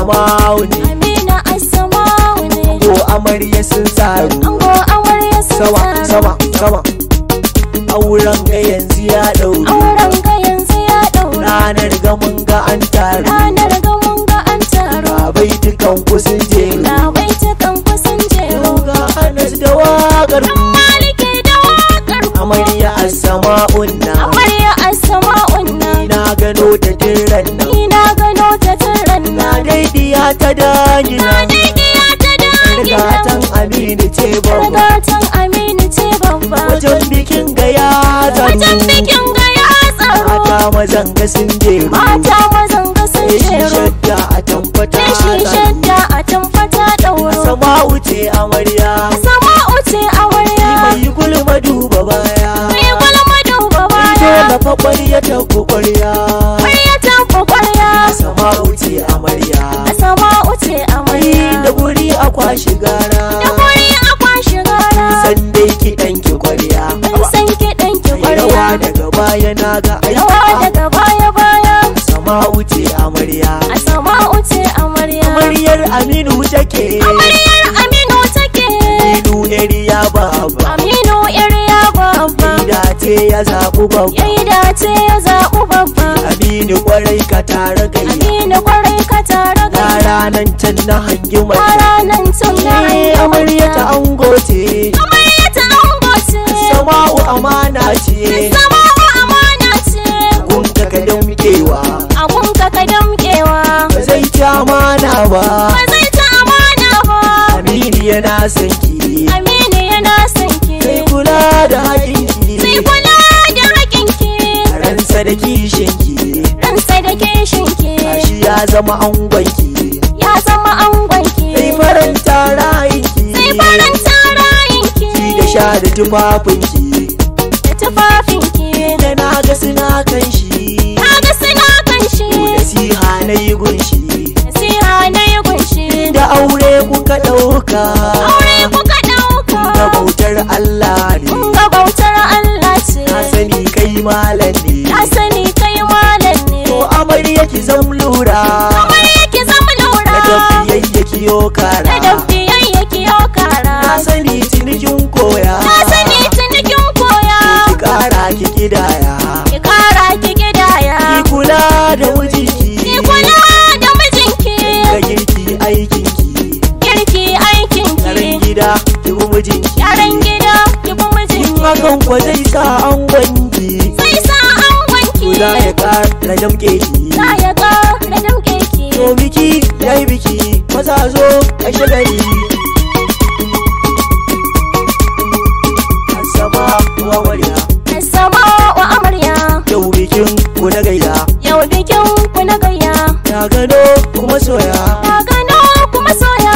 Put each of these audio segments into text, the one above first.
Assama'u ne, Amina Assama'u ne, ango amarya sun tsaro. ango amarya sun Sama sama sama, auren ga yanzu ya ɗauru. auren ga yanzu ya ɗaura, Ranar ga mun ga an taru, ranar ga mun ga an taro, ga baitukan ku sun jeru. ga baitukan ku sun jero, Yau ga Anas da waƙar ku, malike da waƙar ku. amarya Assama'un na. Amarya Assama'un na, Na gano ta tiran nan, ni na gano ta taran na na, daidiya ta dangina. daidaiya ta dangina, Rigatan Aminu ce babba, rigatan Aminu ce babba, wajen bikin ga ya wajen zanu. bikin ga ya tsaro, Mata mazan ga sun jeru, mata mazan ga sun shi jero, shadda a tamfata shi shadda a tamfata ɗauro, Assama'u ce amarya, Assama'u ce amarya, mai gulma duba baya. mai gwalma duba baya, Dole fa ƙwarya ta ku ƙwarya. ƙwarya ta fi ƙwarya, Assama'u ce amarya, Assama'u ce ai amarya, da guri a kwashi gara. da guri a kwashi gara, San dai kiɗan ki ƙwarya, mun san kiɗan ki mai rawa ƙwarya, daga baya na ga rawa aiki. daga baya baya, Assama'u ce amarya, Assama'u ce amarya, amaryar Aminu take. amaryar Aminu take, Aminu area babba, Aminu iriya babba, da ce ya zaɓu babba. yayi dace ya zaɓu babba, Aminu kwarai ka tare gayya, Aminu kwarai ka tare da ga ranan can na hangi mai. ranan tun na Amarya ta ango ce, amarya ta ango ce, Assama'u amana ce, Assama'u amana ce, kun ka damkewa, abunka ka damƙewa, ba zai ci amana ba. ba zai ta amana ba, Aminu yana son ki, Aminu yana son ki, sai kula da haƙinki, sai kula da haƙinki, ransa da kishinki, ransa da kishinki, shi ya zama angonki, ya zama angonki, sai faranta rayinki, sai faranta rayinki, ki da sha da tufafinki, da tufafinki, da na ga suna kan shi, kaga suna kan shi, nasiha na yi gunshi, nasiha na yi gunshi, da aure kuka ɗauka, aure kuka ɗauka, da bautar Allah ne, kun ga bautar Allah ce, na sani kai malam ne, na sani kai malam ne, to amarya ki zam lura, amarya ki zama lura, da dafiyayya ki yo da kara, dabbiyayya ki yau kara, na sani cinikin koya, na sani tunikin koya, ki kara ki kidaya, ki kara ki gidaya, ki kula da mijinki, ki kula da mijinki, ga girki aikinki, girki aikinki, yaran gida ki bi mijinki, yaran gida ki bi in mijinki, hakan kwa zai sa angonki, sai sa angonki, za ya kara damke ki. za ya ƙara damƙe ki, To biki ya yi biki, maza zo a shagali. Assama'u amarya, Assama'u amarya, yau bikin ku na gayya, yau bikin ku na gayya, na gano kuma soya. na gano kuma soya,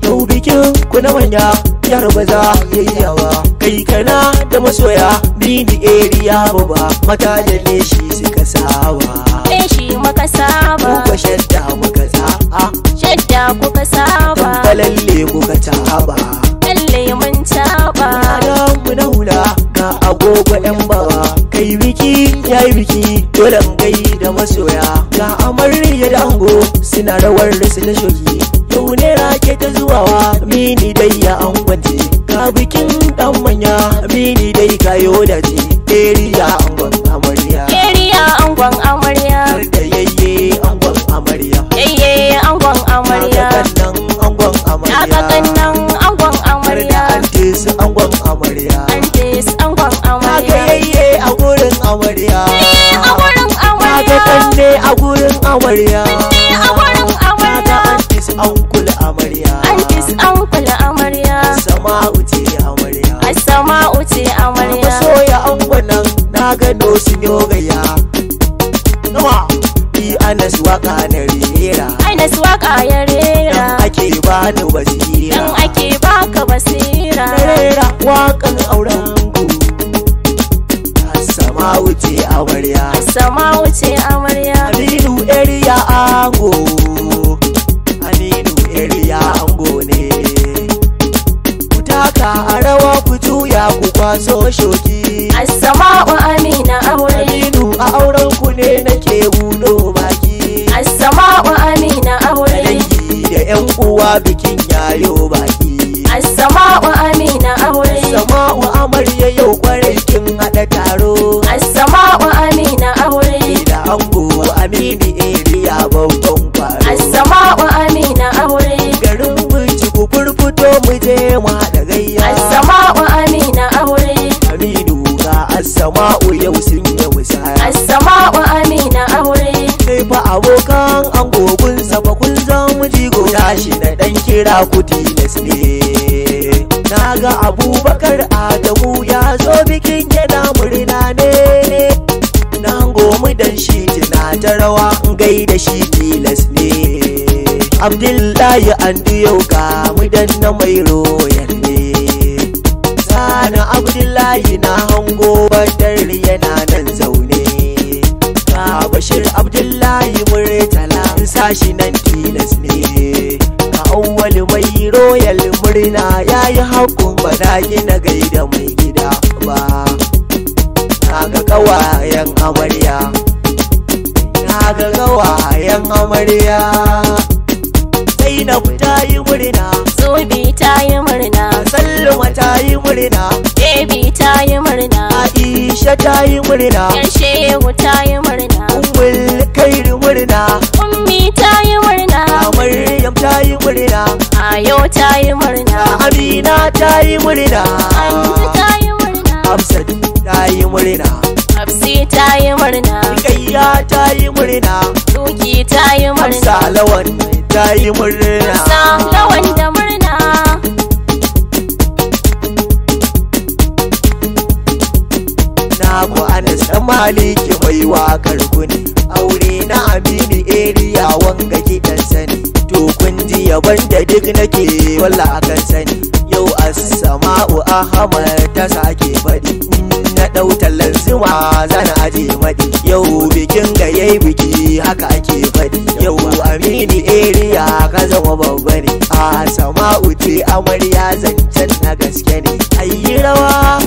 Yau bikin ku na manya, yar ba za ya yi yawa. Kai kana da masoya, bini area baba, mata da leshi suka sawa. leshi muka saba, Muka shadda muka za'a, shadda kuka saba, tambalalle kuka taba. lalle mun taba, Mu na hula ga agogo yan bawa, kai biki yayi biki dole gai da masoya, ga amarya da ango suna rawar su na shoki. Yau ne rake ta zuwawa, mini dai ya angwance, ga bikin dan manya, mini dai kayo da ce, area angon amarya, area angon amarya, har da yayye angon amarya, yayye angon amarya, ga kannan angon na amarya, kakannan angon har da amarya, antis angon amarya. antis angon Naga amarya, yayye a gurin amarya, a wurin naga amarya, kanne a gurin amarya, a wurin naga amarya, antis ankul amarya, antis an kula amarya, Assama'u ce amarya, Assama'u ce amarya, masoya angwanan na gano sun yo gayya. Nawa bi Anas waka na rera, Anas waka ya rera, dan ake bani basira, dan ake baka basira, rera wakan auren ku. Assama'u ce amarya, Assama'u ce amarya, Aminu area ango, Aminu area ango ne. Ku taka a rawa ku juya ku kwaso shoki, Assama'u Amina aure, Aminu a auren ku ne nake buɗo baki. Assama'u mu haɗa gayya. Assama'u Amina aure. Aminu ga Assama'u yau sun yi musaya. Assama'u Amina aure. Kai fa abokan angogun sa fa kun zama jigo. Tashi na dan kira ku tilas ne. Na ga Abubakar Adamu ya zo bikin yana murna ne. Na hango mu dan shi tuna ta rawa in gaida shi tilas ne. Abdullahi Andi yau ga mu dan na mai royal ne. Sana Abdullahi na hango Badar yana nan zaune. Ga Bashir Abdullahi Murtala sashi nan tilas ne. Ka Awwal mai royal murna yayi hakun bana gina gaida mai gida ba. Naga kawayen amarya, naga kawayen amarya. Zainab ta yi murna, Zobi ta yi murna, Sallama ta yi murna, Baby ta yi murna, Aisha ta yi murna, Yar Shehu ta yi murna, Ummul Khair murna, Ummi ta yi murna, Maryam ta yi murna, Ayo ta yi murna, Amina ta yi murna, Anta ta yi murna, Hafsat ta yi murna, Hafsi ta yi murna, Kayya ta yi murna, Duki ta yi murna, Hamsa Lawan ta yi murna. Sa lawan da murna. Na ku Anas dan Maliki mai wakar kuni. Aure na Aminu area wanga kidan sani. To kun ji yaban da duk nake walla akan sani. Yau Assama'u Ahmad ta sake faɗi. Na ɗau tallan zuma zana aje maɗi. Yau bikin ga yayi biki haka ake faɗi. Yau Aminu area ka zama babba ne. Assama'u ce amarya zancen na gaske ne. Ayi rawa